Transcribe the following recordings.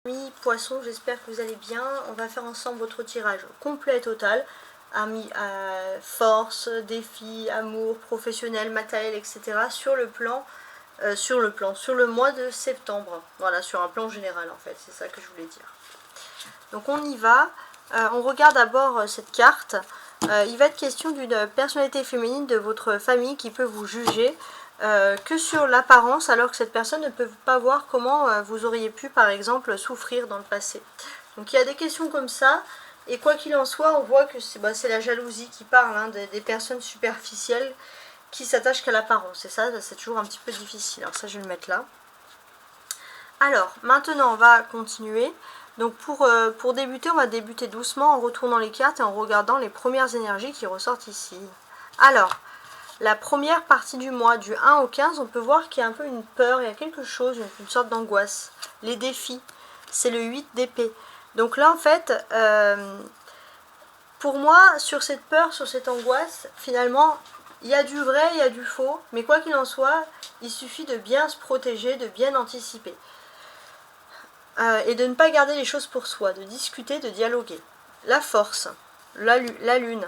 Amis poissons, j'espère que vous allez bien. On va faire ensemble votre tirage complet total. Amis, force, défi, amour, professionnel, matériel, etc. Sur le mois de septembre. Voilà, sur un plan général en fait, c'est ça que je voulais dire. Donc on y va. On regarde d'abord cette carte. Il va être question d'une personnalité féminine de votre famille qui peut vous juger que sur l'apparence, alors que cette personne ne peut pas voir comment vous auriez pu, par exemple, souffrir dans le passé. Donc il y a des questions comme ça, et quoi qu'il en soit, on voit que c'est la jalousie qui parle, hein, des personnes superficielles qui s'attachent qu'à l'apparence. Et ça, c'est toujours un petit peu difficile. Alors ça, je vais le mettre là. Alors, maintenant, on va continuer. Donc pour débuter, on va débuter doucement en retournant les cartes et en regardant les premières énergies qui ressortent ici. Alors, la première partie du mois, du 1 au 15, on peut voir qu'il y a un peu une peur, il y a quelque chose, une sorte d'angoisse. Les défis, c'est le 8 d'épée. Donc là, en fait, pour moi, sur cette peur, sur cette angoisse, finalement, il y a du vrai, il y a du faux, mais quoi qu'il en soit, il suffit de bien se protéger, de bien anticiper. Et de ne pas garder les choses pour soi, de discuter, de dialoguer. La force, la lune.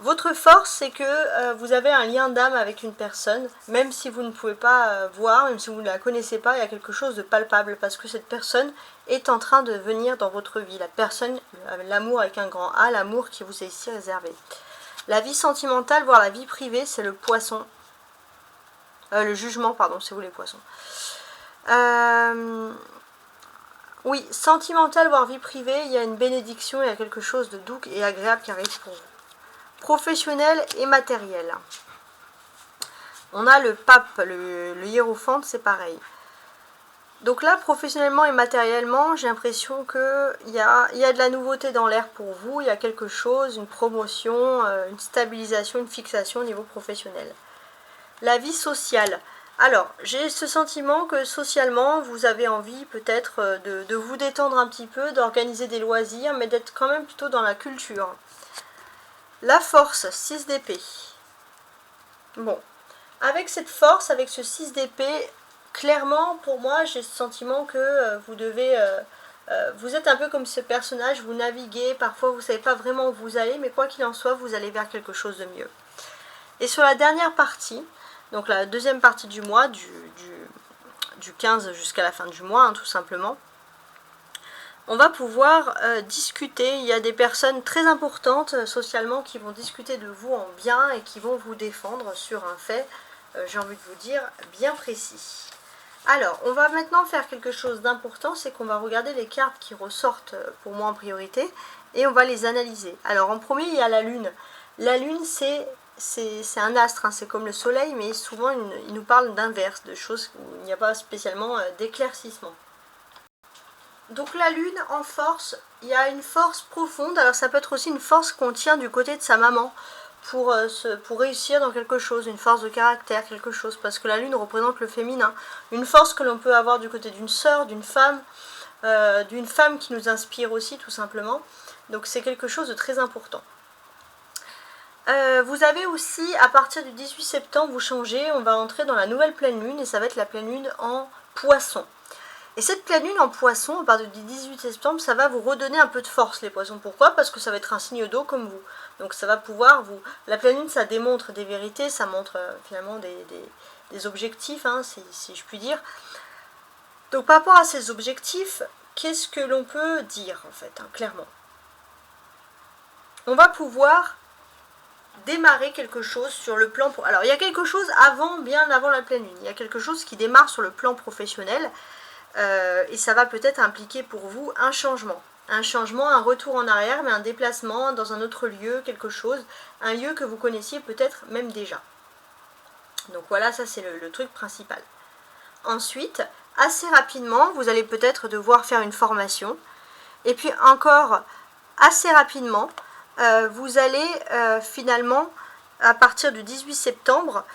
Votre force, c'est que vous avez un lien d'âme avec une personne, même si vous ne pouvez pas voir, même si vous ne la connaissez pas, il y a quelque chose de palpable, parce que cette personne est en train de venir dans votre vie. La personne, l'amour avec un grand A, l'amour qui vous est ici réservé. La vie sentimentale, voire la vie privée, c'est le poisson. Le jugement, pardon, c'est vous les poissons. Oui, sentimental, voire vie privée, il y a une bénédiction, il y a quelque chose de doux et agréable qui arrive pour vous. Professionnel et matériel. On a le pape, le hiérophante, c'est pareil. Donc là, professionnellement et matériellement, j'ai l'impression qu'il y a de la nouveauté dans l'air pour vous, il y a quelque chose, une promotion, une stabilisation, une fixation au niveau professionnel. La vie sociale. Alors, j'ai ce sentiment que socialement, vous avez envie peut-être de vous détendre un petit peu, d'organiser des loisirs, mais d'être quand même plutôt dans la culture. La force, 6 d'épée. Bon, avec cette force, avec ce 6 d'épée, clairement, pour moi, j'ai ce sentiment que vous devez... vous êtes un peu comme ce personnage, vous naviguez, parfois vous ne savez pas vraiment où vous allez, mais quoi qu'il en soit, vous allez vers quelque chose de mieux. Et sur la dernière partie, donc la deuxième partie du mois, du 15 jusqu'à la fin du mois, hein, tout simplement, on va pouvoir discuter. Il y a des personnes très importantes socialement qui vont discuter de vous en bien et qui vont vous défendre sur un fait, j'ai envie de vous dire, bien précis. Alors, on va maintenant faire quelque chose d'important, c'est qu'on va regarder les cartes qui ressortent pour moi en priorité et on va les analyser. Alors, en premier, il y a la lune. La lune, c'est un astre, hein, c'est comme le soleil, mais souvent il nous parle d'inverse, de choses où il n'y a pas spécialement d'éclaircissement. Donc la lune en force, il y a une force profonde, alors ça peut être aussi une force qu'on tient du côté de sa maman pour réussir dans quelque chose, une force de caractère, quelque chose, parce que la lune représente le féminin, une force que l'on peut avoir du côté d'une sœur, d'une femme qui nous inspire aussi tout simplement, donc c'est quelque chose de très important. Vous avez aussi, à partir du 18 septembre, vous changez, on va entrer dans la nouvelle pleine lune, et ça va être la pleine lune en poisson. Et cette pleine lune en poisson, à partir du 18 septembre, ça va vous redonner un peu de force, les poissons. Pourquoi? Parce que ça va être un signe d'eau comme vous. Donc ça va pouvoir vous... La pleine lune, ça démontre des vérités, ça montre finalement des objectifs, hein, si je puis dire. Donc par rapport à ces objectifs, qu'est-ce que l'on peut dire, en fait, hein, clairement? On va pouvoir démarrer quelque chose sur le plan... Alors, il y a quelque chose bien avant la pleine lune. Il y a quelque chose qui démarre sur le plan professionnel. Et ça va peut-être impliquer pour vous un changement, un retour en arrière, mais un déplacement dans un autre lieu, quelque chose, un lieu que vous connaissiez peut-être même déjà. Donc voilà, ça c'est le truc principal. Ensuite, assez rapidement, vous allez peut-être devoir faire une formation, et puis encore assez rapidement, vous allez finalement, à partir du 18 septembre,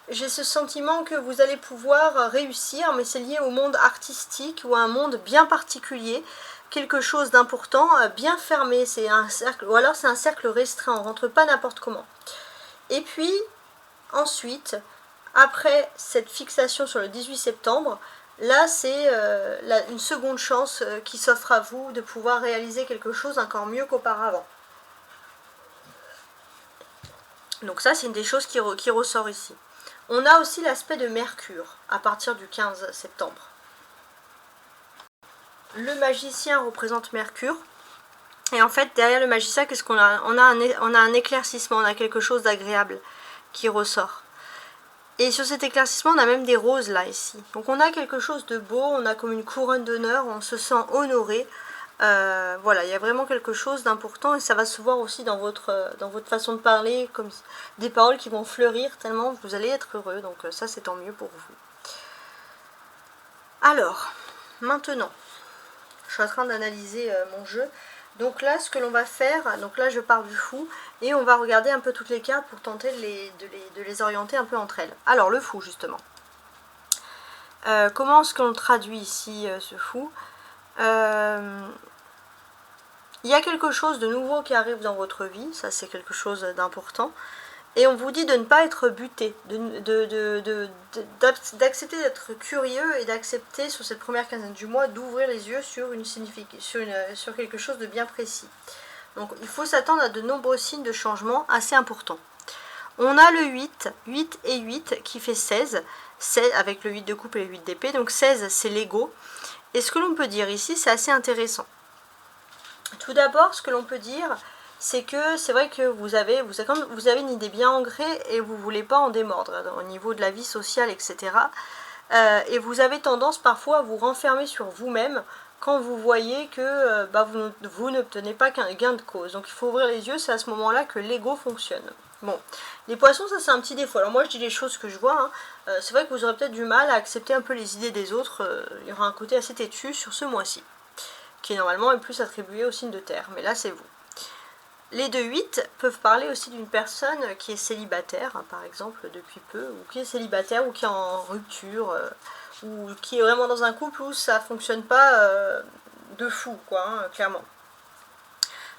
j'ai ce sentiment que vous allez pouvoir réussir, mais c'est lié au monde artistique ou à un monde bien particulier, quelque chose d'important, bien fermé, c'est un cercle, ou alors c'est un cercle restreint, on ne rentre pas n'importe comment. Et puis, ensuite, après cette fixation sur le 18 septembre, Là, c'est une seconde chance qui s'offre à vous de pouvoir réaliser quelque chose encore mieux qu'auparavant. Donc ça, c'est une des choses qui ressort ici. On a aussi l'aspect de Mercure à partir du 15 septembre. Le magicien représente Mercure. Et en fait, derrière le magicien, qu'est-ce qu'on a? On a un éclaircissement, on a quelque chose d'agréable qui ressort. Et sur cet éclaircissement, on a même des roses là, ici. Donc on a quelque chose de beau, on a comme une couronne d'honneur, on se sent honoré. Voilà, il y a vraiment quelque chose d'important et ça va se voir aussi dans votre façon de parler, comme des paroles qui vont fleurir tellement vous allez être heureux. Donc ça, c'est tant mieux pour vous. Alors, maintenant, je suis en train d'analyser mon jeu. Donc là, ce que l'on va faire, donc là je pars du fou, et on va regarder un peu toutes les cartes pour tenter de les orienter un peu entre elles. Alors, le fou, justement. Comment est-ce qu'on traduit ici ce fou? Il y a quelque chose de nouveau qui arrive dans votre vie, ça c'est quelque chose d'important. Et on vous dit de ne pas être buté, d'accepter d'être curieux et d'accepter sur cette première quinzaine du mois d'ouvrir les yeux sur quelque chose de bien précis. Donc il faut s'attendre à de nombreux signes de changement assez importants. On a le 8 et 8 qui fait 16 avec le 8 de coupe et le 8 d'épée. Donc 16 c'est l'ego. Et ce que l'on peut dire ici, c'est assez intéressant. Tout d'abord, ce que l'on peut dire, c'est que c'est vrai que vous avez une idée bien ancrée et vous ne voulez pas en démordre au niveau de la vie sociale, etc. Et vous avez tendance parfois à vous renfermer sur vous-même quand vous voyez que vous n'obtenez pas qu'un gain de cause. Donc il faut ouvrir les yeux, c'est à ce moment-là que l'ego fonctionne. Bon, les poissons, ça c'est un petit défaut. Alors moi je dis les choses que je vois, hein. C'est vrai que vous aurez peut-être du mal à accepter un peu les idées des autres. Il y aura un côté assez têtu sur ce mois-ci, qui normalement est plus attribué au signe de terre, mais là c'est vous. Les 2-8 peuvent parler aussi d'une personne qui est célibataire, hein, par exemple, depuis peu, ou qui est célibataire, ou qui est en rupture, ou qui est vraiment dans un couple où ça ne fonctionne pas de fou, quoi, hein, clairement.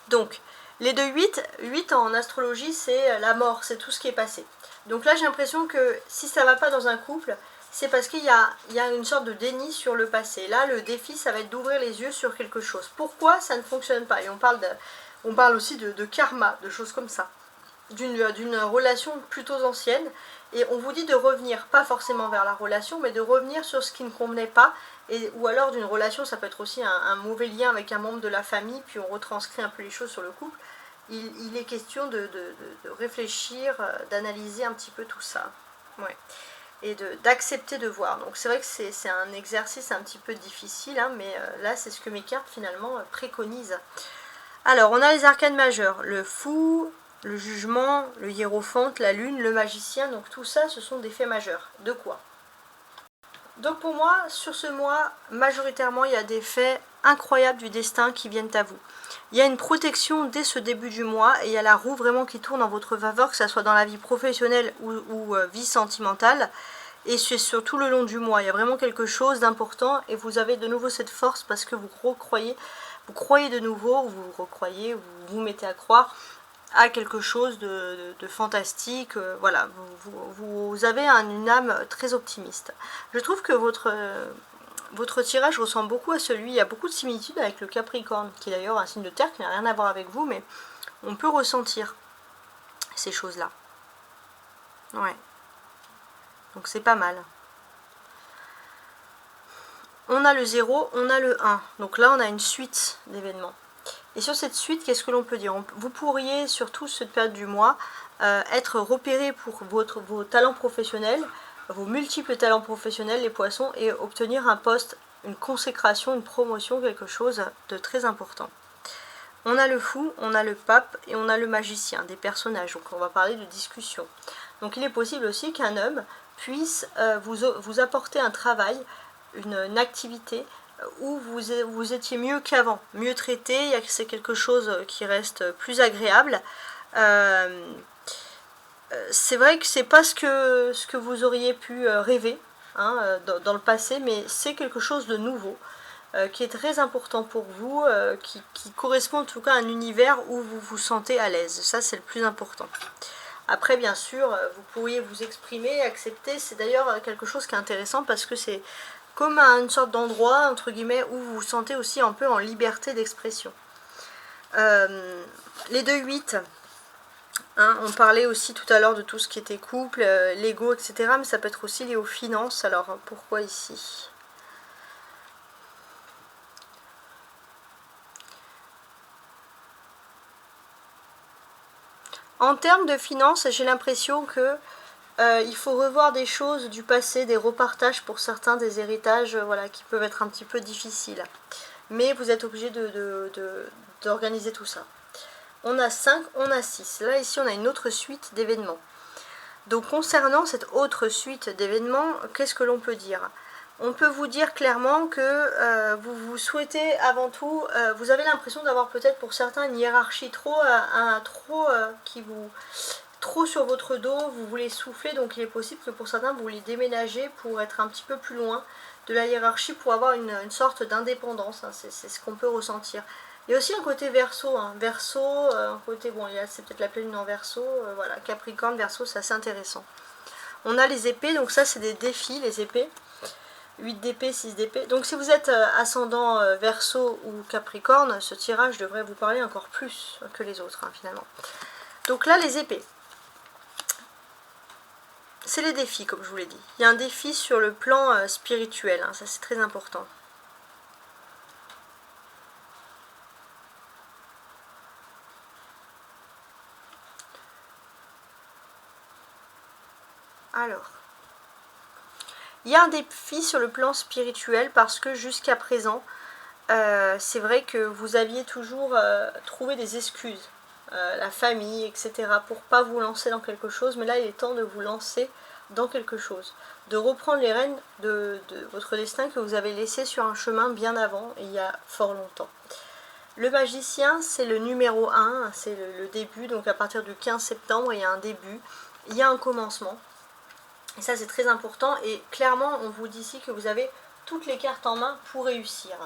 Donc, les 2-8 en astrologie, c'est la mort, c'est tout ce qui est passé. Donc là, j'ai l'impression que si ça ne va pas dans un couple, c'est parce qu'il y a une sorte de déni sur le passé. Là, le défi, ça va être d'ouvrir les yeux sur quelque chose. Pourquoi ça ne fonctionne pas? Et on parle aussi de karma, de choses comme ça. D'une relation plutôt ancienne. Et on vous dit de revenir, pas forcément vers la relation, mais de revenir sur ce qui ne convenait pas. Ou alors d'une relation, ça peut être aussi un mauvais lien avec un membre de la famille, puis on retranscrit un peu les choses sur le couple. Il est question de réfléchir, d'analyser un petit peu tout ça. Ouais. Et d'accepter de voir. Donc c'est vrai que c'est un exercice un petit peu difficile, hein, mais là c'est ce que mes cartes finalement préconisent. Alors on a les arcanes majeurs, le fou, le jugement, le hiérophante, la lune, le magicien, donc tout ça ce sont des faits majeurs. De quoi? Donc pour moi, sur ce mois, majoritairement il y a des faits incroyables du destin qui viennent à vous. Il y a une protection dès ce début du mois et il y a la roue vraiment qui tourne en votre faveur, que ce soit dans la vie professionnelle ou vie sentimentale. Et c'est sur tout le long du mois, il y a vraiment quelque chose d'important et vous avez de nouveau cette force parce que vous croyez de nouveau, vous vous mettez à croire à quelque chose de fantastique. Voilà, vous avez une âme très optimiste. Je trouve que votre tirage ressemble beaucoup à celui, il y a beaucoup de similitudes avec le Capricorne, qui est d'ailleurs un signe de terre qui n'a rien à voir avec vous, mais on peut ressentir ces choses-là. Ouais. Donc c'est pas mal. On a le 0, on a le 1. Donc là, on a une suite d'événements. Et sur cette suite, qu'est-ce que l'on peut dire? Vous pourriez, surtout cette période du mois, être repéré pour vos talents professionnels, vos multiples talents professionnels, les poissons, et obtenir un poste, une consécration, une promotion, quelque chose de très important. On a le fou, on a le pape et on a le magicien, des personnages. Donc on va parler de discussion. Donc il est possible aussi qu'un homme puisse vous apporter un travail, une activité où vous étiez mieux qu'avant, mieux traité, c'est quelque chose qui reste plus agréable. C'est vrai que c'est pas ce que vous auriez pu rêver, hein, dans le passé, mais c'est quelque chose de nouveau qui est très important pour vous, qui correspond en tout cas à un univers où vous vous sentez à l'aise. Ça, c'est le plus important. Après, bien sûr, vous pourriez vous exprimer, accepter. C'est d'ailleurs quelque chose qui est intéressant parce que c'est comme à une sorte d'endroit, entre guillemets, où vous vous sentez aussi un peu en liberté d'expression. Les 2-8, hein, on parlait aussi tout à l'heure de tout ce qui était couple, l'ego, etc. Mais ça peut être aussi lié aux finances. Alors, pourquoi ici ? En termes de finances, j'ai l'impression que il faut revoir des choses du passé, des repartages pour certains, des héritages voilà, qui peuvent être un petit peu difficiles. Mais vous êtes obligé d'organiser tout ça. On a 5, on a 6. Là, ici, on a une autre suite d'événements. Donc, concernant cette autre suite d'événements, qu'est-ce que l'on peut dire ? On peut vous dire clairement que vous souhaitez avant tout, vous avez l'impression d'avoir peut-être pour certains une hiérarchie trop sur votre dos, vous voulez souffler, donc il est possible que pour certains vous voulez déménager pour être un petit peu plus loin de la hiérarchie, pour avoir une sorte d'indépendance, hein, c'est ce qu'on peut ressentir. Il y a aussi un côté Verseau, hein. Verseau, un côté, bon, c'est peut-être la pleine lune en Verseau, voilà, Capricorne, Verseau, c'est assez intéressant. On a les épées, donc ça c'est des défis, les épées. 8 d'épée, 6 d'épée. Donc si vous êtes ascendant Verseau ou Capricorne, ce tirage devrait vous parler encore plus que les autres, hein, finalement. Donc là, les épées. C'est les défis, comme je vous l'ai dit. Il y a un défi sur le plan spirituel, hein, ça c'est très important. Alors, il y a un défi sur le plan spirituel parce que jusqu'à présent, c'est vrai que vous aviez toujours trouvé des excuses, la famille, etc., pour pas vous lancer dans quelque chose, mais là il est temps de vous lancer dans quelque chose, de reprendre les rênes de votre destin que vous avez laissé sur un chemin bien avant, il y a fort longtemps. Le magicien, c'est le numéro 1, c'est le début, donc à partir du 15 septembre, il y a un début, il y a un commencement. Et ça, c'est très important. Et clairement, on vous dit ici que vous avez toutes les cartes en main pour réussir.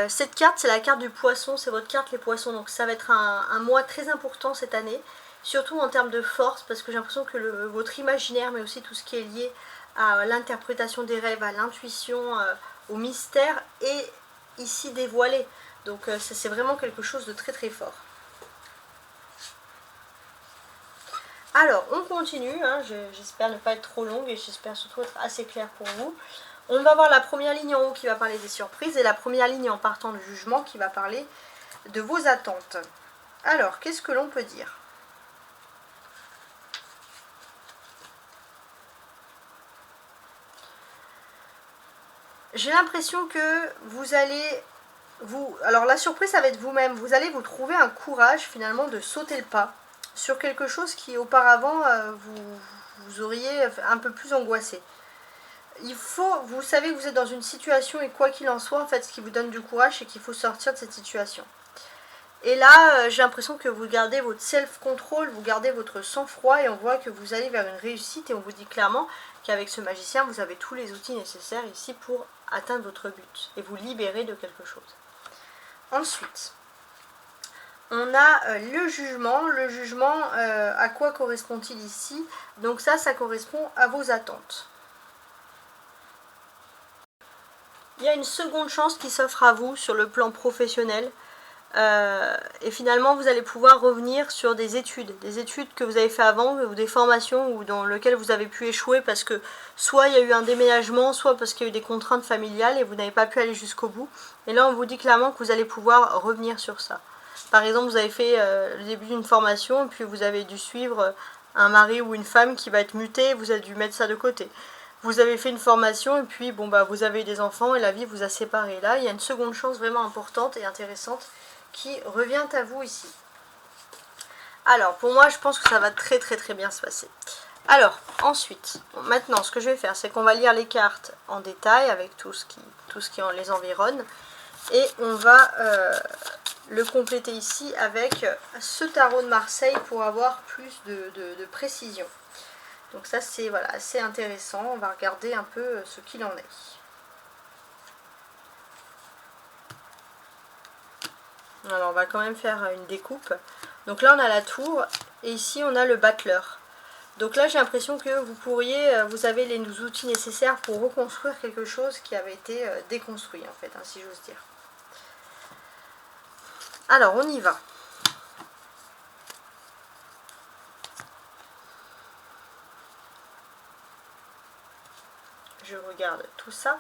Cette carte, c'est la carte du poisson. C'est votre carte, les poissons. Donc ça va être un mois très important cette année. Surtout en termes de force. Parce que j'ai l'impression que votre imaginaire, mais aussi tout ce qui est lié à l'interprétation des rêves, à l'intuition, au mystère, est ici dévoilé. Donc c'est vraiment quelque chose de très très fort. Alors, on continue, hein, j'espère ne pas être trop longue et j'espère surtout être assez claire pour vous. On va voir la première ligne en haut qui va parler des surprises et la première ligne en partant du jugement qui va parler de vos attentes. Alors, qu'est-ce que l'on peut dire ? J'ai l'impression que vous allez... Alors, la surprise, ça va être vous-même. Vous allez vous trouver un courage, finalement, de sauter le pas sur quelque chose qui auparavant vous auriez un peu plus angoissé. Vous savez que vous êtes dans une situation et quoi qu'il en soit, en fait, ce qui vous donne du courage, c'est qu'il faut sortir de cette situation. Et là, j'ai l'impression que vous gardez votre self-control, vous gardez votre sang-froid et on voit que vous allez vers une réussite et on vous dit clairement qu'avec ce magicien, vous avez tous les outils nécessaires ici pour atteindre votre but et vous libérer de quelque chose. Ensuite, on a le jugement. Le jugement, à quoi correspond-il ici? Donc ça correspond à vos attentes. Il y a une seconde chance qui s'offre à vous sur le plan professionnel. Et finalement, vous allez pouvoir revenir sur des études que vous avez fait avant, ou des formations ou dans lesquelles vous avez pu échouer parce que soit il y a eu un déménagement, soit parce qu'il y a eu des contraintes familiales et vous n'avez pas pu aller jusqu'au bout. Et là, on vous dit clairement que vous allez pouvoir revenir sur ça. Par exemple, vous avez fait le début d'une formation, puis vous avez dû suivre un mari ou une femme qui va être muté, vous avez dû mettre ça de côté. Vous avez fait une formation et puis bon bah vous avez eu des enfants et la vie vous a séparés. Là, il y a une seconde chance vraiment importante et intéressante qui revient à vous ici. Alors, pour moi, je pense que ça va très très très bien se passer. Alors, ensuite, maintenant, ce que je vais faire, c'est qu'on va lire les cartes en détail avec tout ce qui les environne. Et on va le compléter ici avec ce tarot de Marseille pour avoir plus de précision. Donc ça, c'est voilà, assez intéressant. On va regarder un peu ce qu'il en est. Alors on va quand même faire une découpe. Donc là on a la tour et ici on a le battleur. Donc là, j'ai l'impression que vous avez les outils nécessaires pour reconstruire quelque chose qui avait été déconstruit, en fait, hein, si j'ose dire. Alors, on y va. Je regarde tout ça.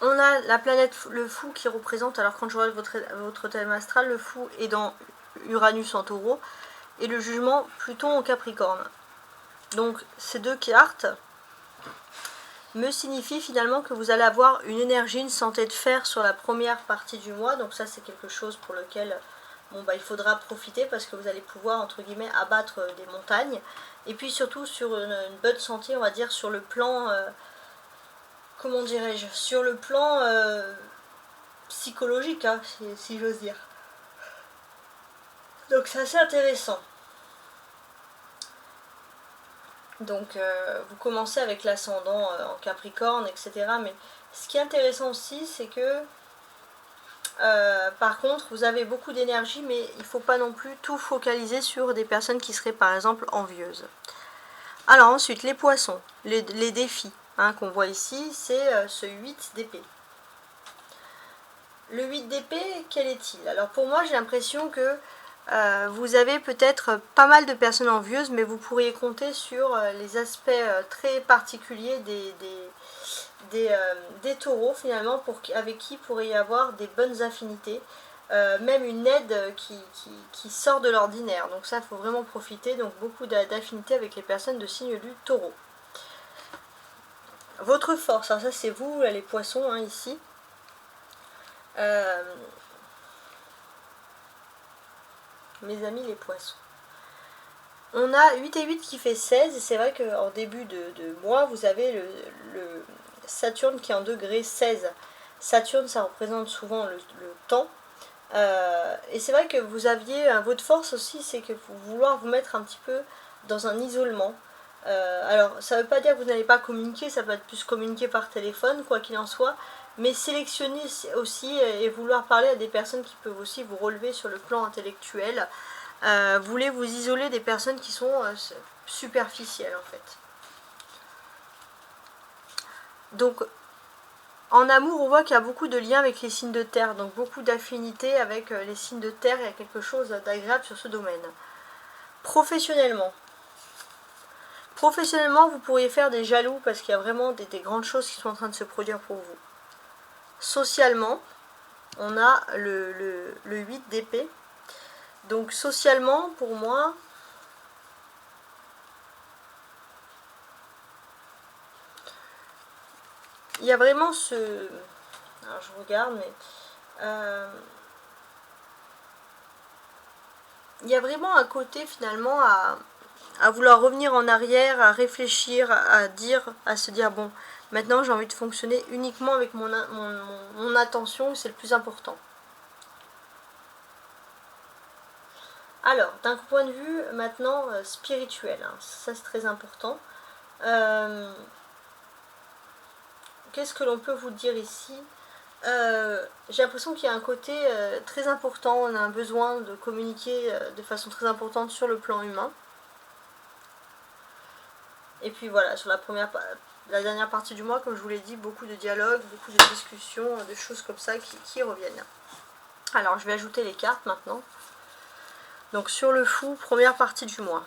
On a la planète, le fou qui représente, alors quand je regarde votre thème astral, le fou est dans Uranus en taureau et le jugement Pluton en Capricorne. Donc ces deux cartes me signifient finalement que vous allez avoir une énergie, une santé de fer sur la première partie du mois. Donc ça c'est quelque chose pour lequel il faudra profiter parce que vous allez pouvoir entre guillemets abattre des montagnes. Et puis surtout sur une bonne santé, on va dire sur le plan... comment dirais-je, sur le plan psychologique, hein, si j'ose dire. Donc c'est assez intéressant. Donc vous commencez avec l'ascendant en Capricorne, etc. Mais ce qui est intéressant aussi, c'est que par contre, vous avez beaucoup d'énergie, mais il ne faut pas non plus tout focaliser sur des personnes qui seraient par exemple envieuses. Alors ensuite, les poissons, les défis. Hein, qu'on voit ici, c'est ce 8 d'épée. Le 8 d'épée, quel est-il? Alors pour moi, j'ai l'impression que vous avez peut-être pas mal de personnes envieuses, mais vous pourriez compter sur les aspects très particuliers des taureaux, finalement, avec qui il pourrait y avoir des bonnes affinités, même une aide qui sort de l'ordinaire. Donc ça, il faut vraiment profiter, donc beaucoup d'affinités avec les personnes de signe du taureau. Votre force, alors ça c'est vous les poissons hein, ici. Mes amis les poissons. On a 8 et 8 qui fait 16 et c'est vrai qu'en début de mois vous avez le Saturne qui est en degré 16. Saturne ça représente souvent le temps. Et c'est vrai que vous aviez, votre force aussi c'est que vous vouloir vous mettre un petit peu dans un isolement. Alors ça ne veut pas dire que vous n'allez pas communiquer, ça peut être plus communiquer par téléphone, quoi qu'il en soit, mais sélectionner aussi et vouloir parler à des personnes qui peuvent aussi vous relever sur le plan intellectuel. Voulez vous isoler des personnes qui sont superficielles en fait. Donc en amour on voit qu'il y a beaucoup de liens avec les signes de terre, donc beaucoup d'affinités avec les signes de terre, il y a quelque chose d'agréable sur ce domaine. Professionnellement, vous pourriez faire des jaloux parce qu'il y a vraiment des grandes choses qui sont en train de se produire pour vous. Socialement, on a le 8 d'épée. Donc socialement, pour moi, il y a vraiment ce... Alors je regarde, mais... il y a vraiment un côté finalement à vouloir revenir en arrière, à réfléchir, à se dire bon, maintenant j'ai envie de fonctionner uniquement avec mon attention, c'est le plus important. Alors, d'un point de vue maintenant spirituel, hein, ça c'est très important. Qu'est-ce que l'on peut vous dire ici? J'ai l'impression qu'il y a un côté très important, on a un besoin de communiquer de façon très importante sur le plan humain. Et puis voilà, sur la dernière partie du mois, comme je vous l'ai dit, beaucoup de dialogues, beaucoup de discussions, de choses comme ça qui reviennent. Alors je vais ajouter les cartes maintenant. Donc sur le fou, première partie du mois.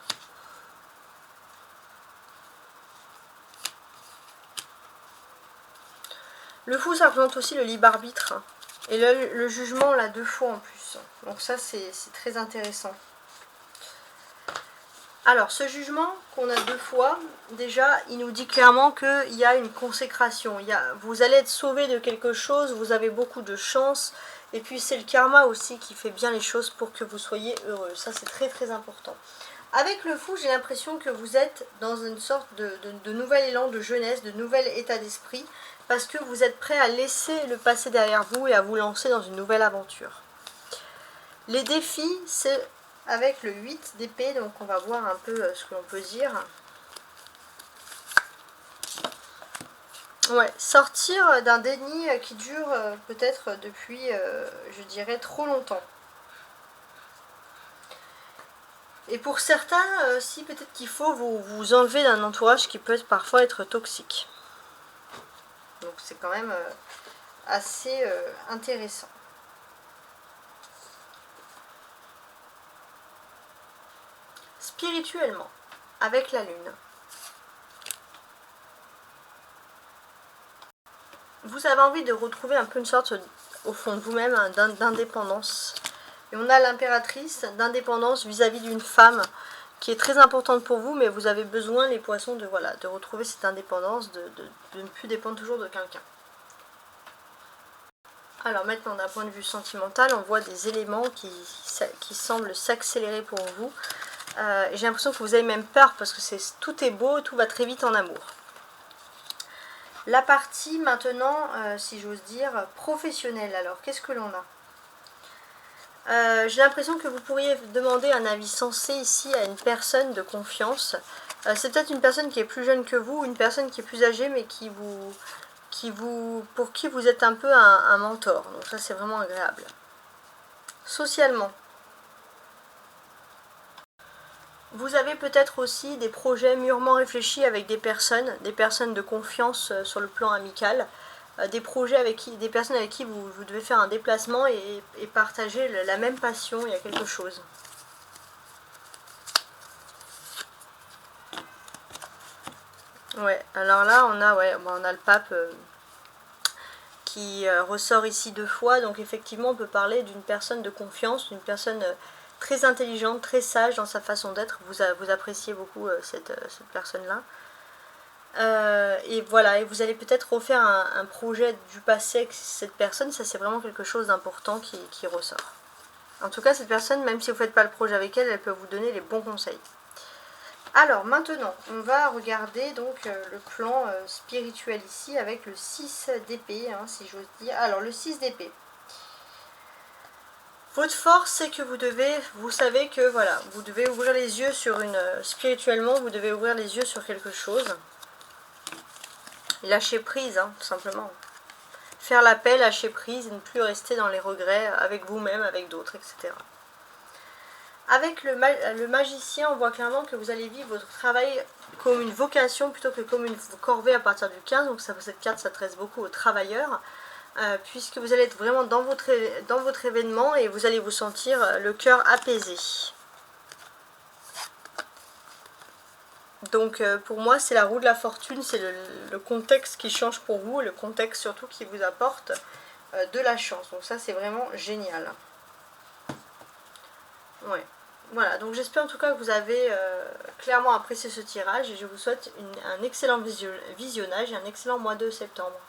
Le fou, ça représente aussi le libre arbitre. Et le jugement, on l'a 2 fois en plus. Donc ça, c'est très intéressant. Alors, ce jugement qu'on a 2 fois, déjà, il nous dit clairement qu'il y a une consécration. Vous allez être sauvé de quelque chose, vous avez beaucoup de chance. Et puis, c'est le karma aussi qui fait bien les choses pour que vous soyez heureux. Ça, c'est très très important. Avec le fou, j'ai l'impression que vous êtes dans une sorte de nouvel élan de jeunesse, de nouvel état d'esprit, parce que vous êtes prêt à laisser le passé derrière vous et à vous lancer dans une nouvelle aventure. Les défis, c'est avec le 8 d'épée, donc on va voir un peu ce que l'on peut dire. Ouais, sortir d'un déni qui dure peut-être depuis, je dirais, trop longtemps. Et pour certains, si peut-être qu'il faut vous enlever d'un entourage qui peut parfois être toxique. Donc c'est quand même assez intéressant. Spirituellement, avec la lune. Vous avez envie de retrouver un peu une sorte, au fond de vous-même, d'indépendance. Et on a l'impératrice d'indépendance vis-à-vis d'une femme qui est très importante pour vous, mais vous avez besoin, les poissons, de retrouver cette indépendance, de ne plus dépendre toujours de quelqu'un. Alors maintenant, d'un point de vue sentimental, on voit des éléments qui semblent s'accélérer pour vous. J'ai l'impression que vous avez même peur parce que tout est beau, tout va très vite en amour. La partie maintenant, si j'ose dire, professionnelle. Alors, qu'est-ce que l'on a ? J'ai l'impression que vous pourriez demander un avis sensé ici à une personne de confiance. C'est peut-être une personne qui est plus jeune que vous, une personne qui est plus âgée, mais pour qui vous êtes un peu un mentor. Donc ça, c'est vraiment agréable. Socialement, vous avez peut-être aussi des projets mûrement réfléchis avec des personnes de confiance sur le plan amical. Des projets des personnes avec qui vous devez faire un déplacement et partager la même passion, il y a quelque chose. Ouais, alors là on a le pape qui ressort ici 2 fois, donc effectivement on peut parler d'une personne de confiance, d'une personne très intelligente, très sage dans sa façon d'être. Vous appréciez beaucoup cette personne-là. Et voilà, et vous allez peut-être refaire un projet du passé avec cette personne. Ça, c'est vraiment quelque chose d'important qui ressort. En tout cas, cette personne, même si vous ne faites pas le projet avec elle, elle peut vous donner les bons conseils. Alors maintenant, on va regarder donc le plan spirituel ici avec le 6 d'épée, hein, si j'ose dire. Alors le 6 d'épée. Votre force, c'est que vous savez que voilà, vous devez ouvrir les yeux sur spirituellement, vous devez ouvrir les yeux sur quelque chose. Lâcher prise, hein, tout simplement. Faire la paix, lâcher prise et ne plus rester dans les regrets avec vous-même, avec d'autres, etc. Avec le magicien, on voit clairement que vous allez vivre votre travail comme une vocation plutôt que comme une corvée à partir du 15. Donc cette carte s'adresse beaucoup aux travailleurs, puisque vous allez être vraiment dans votre événement et vous allez vous sentir le cœur apaisé. Donc pour moi c'est la roue de la fortune, c'est le contexte qui change pour vous, le contexte surtout qui vous apporte de la chance. Donc ça c'est vraiment génial. Ouais. Voilà, donc j'espère en tout cas que vous avez clairement apprécié ce tirage et je vous souhaite un excellent visionnage et un excellent mois de septembre.